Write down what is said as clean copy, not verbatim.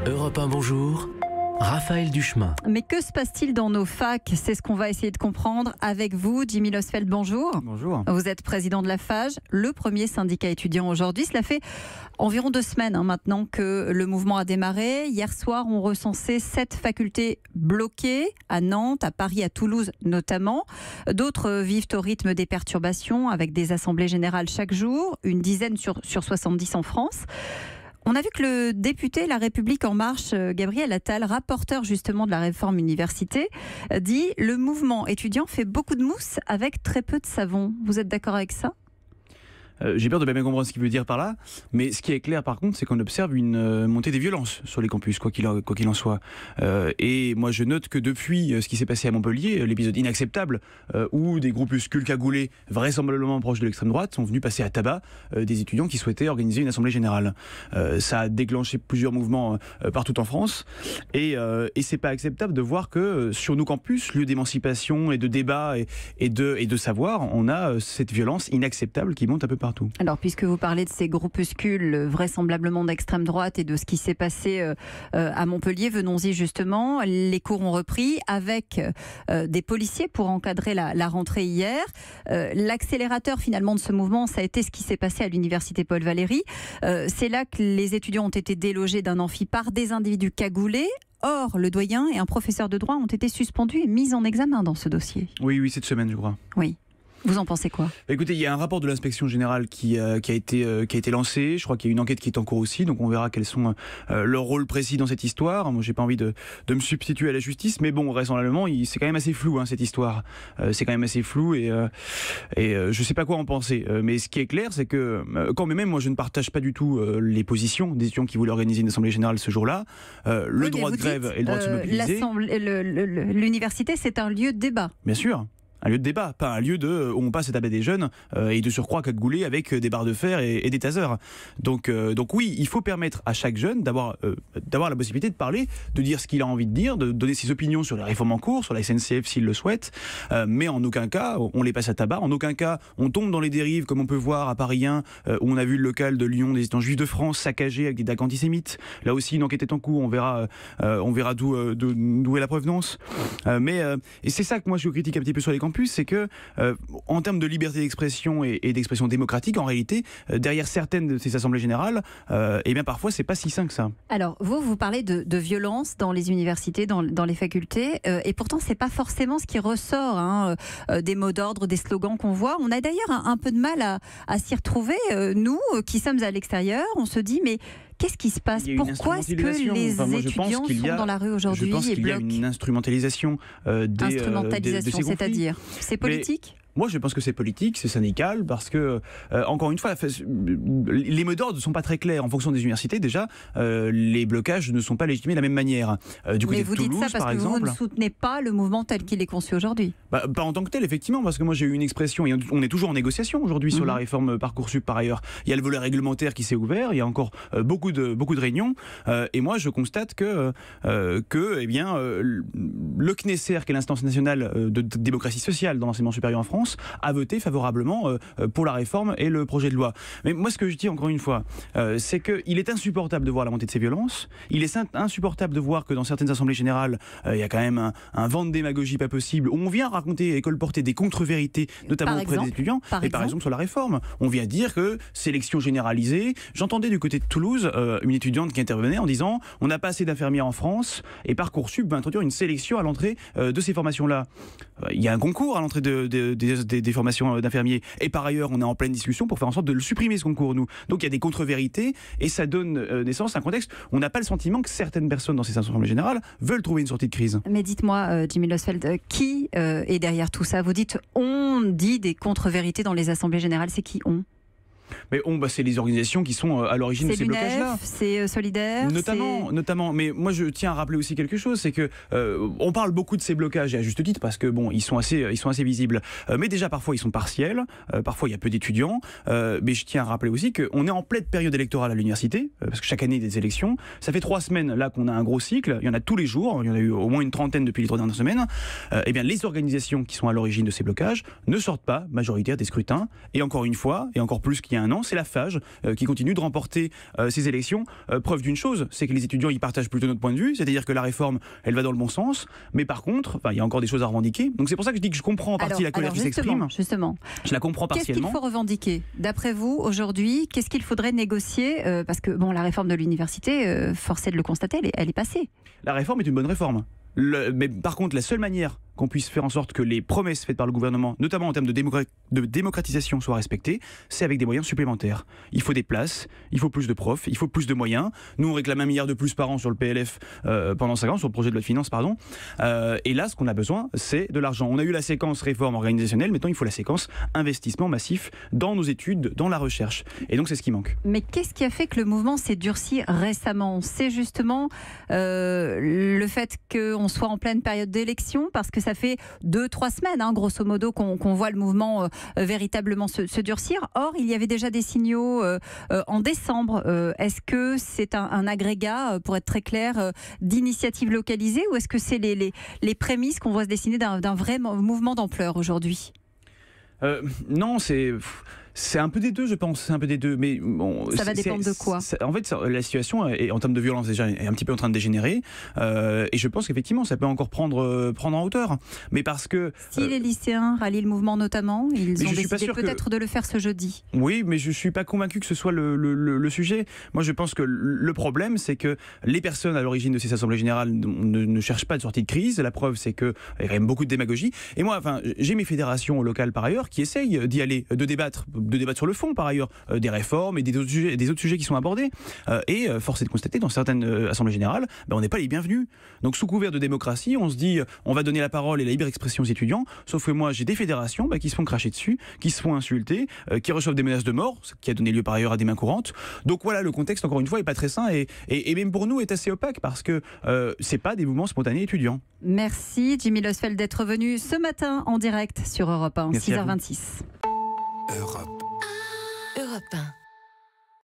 Europe 1, bonjour. Raphaël Duchemin. Mais que se passe-t-il dans nos facs? C'est ce qu'on va essayer de comprendre avec vous. Jimmy Losfeld, bonjour. Bonjour. Vous êtes président de la FAGE, le premier syndicat étudiant aujourd'hui. Cela fait environ 2 semaines maintenant que le mouvement a démarré. Hier soir, on recensait 7 facultés bloquées à Nantes, à Paris, à Toulouse notamment. D'autres vivent au rythme des perturbations avec des assemblées générales chaque jour, une dizaine sur 70 en France. On a vu que le député La République En Marche, Gabriel Attal, rapporteur justement de la réforme université, dit « Le mouvement étudiant fait beaucoup de mousse avec très peu de savon ». Vous êtes d'accord avec ça ? J'ai peur de bien comprendre ce qu'il veut dire par là, mais ce qui est clair par contre, c'est qu'on observe une montée des violences sur les campus, quoi qu'il en soit. Et moi je note que depuis ce qui s'est passé à Montpellier, l'épisode inacceptable où des groupuscules cagoulés, vraisemblablement proches de l'extrême droite, sont venus passer à tabac des étudiants qui souhaitaient organiser une assemblée générale. Ça a déclenché plusieurs mouvements partout en France, et c'est pas acceptable de voir que sur nos campus, lieu d'émancipation et de débat et de savoir, on a cette violence inacceptable qui monte un peu partout. Alors, puisque vous parlez de ces groupuscules vraisemblablement d'extrême droite et de ce qui s'est passé à Montpellier, venons-y justement. Les cours ont repris avec des policiers pour encadrer la rentrée hier. L'accélérateur finalement de ce mouvement, ça a été ce qui s'est passé à l'université Paul Valéry. C'est là que les étudiants ont été délogés d'un amphi par des individus cagoulés. Or, le doyen et un professeur de droit ont été suspendus et mis en examen dans ce dossier. Oui, cette semaine, je crois. Oui. Vous en pensez quoi? Écoutez, il y a un rapport de l'inspection générale qui a été lancé. Je crois qu'il y a une enquête qui est en cours aussi, donc on verra quels sont leurs rôles précis dans cette histoire. Moi, j'ai pas envie de me substituer à la justice, mais bon, vraisemblablement, c'est quand même assez flou cette histoire. C'est quand même assez flou et je sais pas quoi en penser. Mais ce qui est clair, c'est que quand même, moi, je ne partage pas du tout les positions des étudiants qui voulaient organiser une assemblée générale ce jour-là. Le droit de grève et le droit de se mobiliser. L'université, c'est un lieu de débat. Bien sûr. Un lieu de débat, pas un lieu où on passe à tabac des jeunes et de surcroît cagoulés avec des barres de fer et des tasers. Donc oui, il faut permettre à chaque jeune d'avoir la possibilité de parler, de dire ce qu'il a envie de dire, de donner ses opinions sur les réformes en cours, sur la SNCF s'il le souhaite, mais en aucun cas on les passe à tabac, en aucun cas on tombe dans les dérives comme on peut voir à Paris 1 où on a vu le local de Lyon des étudiants juifs de France saccagé avec des dagues antisémites. Là aussi une enquête est en cours, on verra d'où est la provenance. Et c'est ça que moi je critique un petit peu sur les campus, c'est que en termes de liberté d'expression et d'expression démocratique, en réalité, derrière certaines de ces assemblées générales, eh bien parfois c'est pas si sain que ça. Alors vous parlez de violence dans les universités, dans les facultés, et pourtant c'est pas forcément ce qui ressort des mots d'ordre, des slogans qu'on voit. On a d'ailleurs un peu de mal à s'y retrouver. Nous qui sommes à l'extérieur, on se dit mais qu'est-ce qui se passe? Pourquoi est-ce que les étudiants sont dans la rue aujourd'hui et bloquent? Je pense qu'il y a une instrumentalisation de ces conflits. C'est-à-dire, c'est politique? Moi, je pense que c'est politique, c'est syndical, parce que, encore une fois, les mots d'ordre ne sont pas très clairs. En fonction des universités, déjà, les blocages ne sont pas légitimés de la même manière. Du côté Mais vous de Toulouse, dites ça parce que vous ne soutenez pas le mouvement tel qu'il est conçu aujourd'hui? Pas en tant que tel, effectivement, parce que moi j'ai eu une expression, et on est toujours en négociation aujourd'hui sur la réforme Parcoursup par ailleurs. Il y a le volet réglementaire qui s'est ouvert, il y a encore beaucoup de réunions, et moi je constate que eh bien, le CNESER, qui est l'instance nationale de démocratie sociale dans l'enseignement supérieur en France, a voté favorablement pour la réforme et le projet de loi. Mais moi ce que je dis encore une fois, c'est qu'il est insupportable de voir la montée de ces violences, il est insupportable de voir que dans certaines assemblées générales, il y a quand même un vent de démagogie pas possible, où on vient raconter et colporter des contre-vérités, notamment auprès des étudiants, par exemple sur la réforme. On vient dire que sélection généralisée. J'entendais du côté de Toulouse une étudiante qui intervenait en disant on n'a pas assez d'infirmières en France et Parcoursup va introduire une sélection à l'entrée de ces formations-là. Il y a un concours à l'entrée des formations d'infirmiers. Et par ailleurs, on est en pleine discussion pour faire en sorte de le supprimer, ce concours, nous. Donc il y a des contre-vérités et ça donne naissance à un contexte où on n'a pas le sentiment que certaines personnes dans ces assemblées générales veulent trouver une sortie de crise. Mais dites-moi, Jimmy Losfeld, qui est derrière tout ça? Vous dites on dit des contre-vérités dans les assemblées générales, c'est qui on? Mais c'est les organisations qui sont à l'origine de ces blocages-là. C'est Solidaire. Notamment. Mais moi, je tiens à rappeler aussi quelque chose, c'est que on parle beaucoup de ces blocages, et à juste titre, parce que bon, ils sont assez visibles. Mais déjà, parfois, ils sont partiels. Parfois, il y a peu d'étudiants. Mais je tiens à rappeler aussi qu'on est en pleine période électorale à l'université, parce que chaque année, il y a des élections. Ça fait 3 semaines là qu'on a un gros cycle. Il y en a tous les jours. Il y en a eu au moins une trentaine depuis les 3 dernières semaines. Eh bien, les organisations qui sont à l'origine de ces blocages ne sortent pas majoritaires des scrutins. Et encore une fois, et encore plus qu'il y a un an, c'est la FAGE qui continue de remporter ces élections. Preuve d'une chose, c'est que les étudiants ils partagent plutôt notre point de vue, c'est-à-dire que la réforme, elle va dans le bon sens, mais par contre, il y a encore des choses à revendiquer. Donc c'est pour ça que je dis que je comprends en partie la colère qui s'exprime. Justement, je la comprends partiellement. Qu'est-ce qu'il faut revendiquer d'après vous aujourd'hui? Qu'est-ce qu'il faudrait négocier? Parce que la réforme de l'université, force est de le constater, elle est passée. La réforme est une bonne réforme. Mais par contre, la seule manière qu'on puisse faire en sorte que les promesses faites par le gouvernement, notamment en termes de démocratisation, soient respectées, c'est avec des moyens supplémentaires. Il faut des places, il faut plus de profs, il faut plus de moyens. Nous, on réclame 1 milliard de plus par an sur le PLF pendant 5 ans, sur le projet de loi de finances, pardon. Et là, ce qu'on a besoin, c'est de l'argent. On a eu la séquence réforme organisationnelle, maintenant il faut la séquence investissement massif dans nos études, dans la recherche. Et donc, c'est ce qui manque. Mais qu'est-ce qui a fait que le mouvement s'est durci récemment? C'est justement le fait qu'on soit en pleine période d'élection, parce que ça fait 2-3 semaines, grosso modo, qu'on voit le mouvement véritablement se durcir. Or, il y avait déjà des signaux en décembre. Est-ce que c'est un agrégat, pour être très clair, d'initiatives localisées, ou est-ce que c'est les prémices qu'on voit se dessiner d'un vrai mouvement d'ampleur aujourd'hui? Non, c'est un peu des deux, je pense. C'est un peu des deux, mais bon, ça va dépendre de quoi? En fait, la situation est, en termes de violence déjà est un petit peu en train de dégénérer, et je pense qu'effectivement, ça peut encore prendre en hauteur. Mais parce que si les lycéens rallient le mouvement, notamment, ils ont décidé peut-être de le faire ce jeudi. Oui, mais je suis pas convaincu que ce soit le sujet. Moi, je pense que le problème, c'est que les personnes à l'origine de ces assemblées générales ne cherchent pas de sortie de crise. La preuve, c'est qu'il y a quand même beaucoup de démagogie. Et moi, j'ai mes fédérations locales par ailleurs qui essayent d'y aller, de débattre sur le fond par ailleurs, des réformes et des autres sujets qui sont abordés. Et force est de constater, dans certaines assemblées générales, on n'est pas les bienvenus. Donc sous couvert de démocratie, on se dit on va donner la parole et la libre expression aux étudiants, sauf que moi j'ai des fédérations qui se font cracher dessus, qui se font insulter, qui reçoivent des menaces de mort, ce qui a donné lieu par ailleurs à des mains courantes. Donc voilà, le contexte encore une fois est pas très sain et même pour nous est assez opaque parce que c'est pas des mouvements spontanés étudiants. Merci Jimmy Losfeld d'être venu ce matin en direct sur Europe 1, 6h26. Europe 1.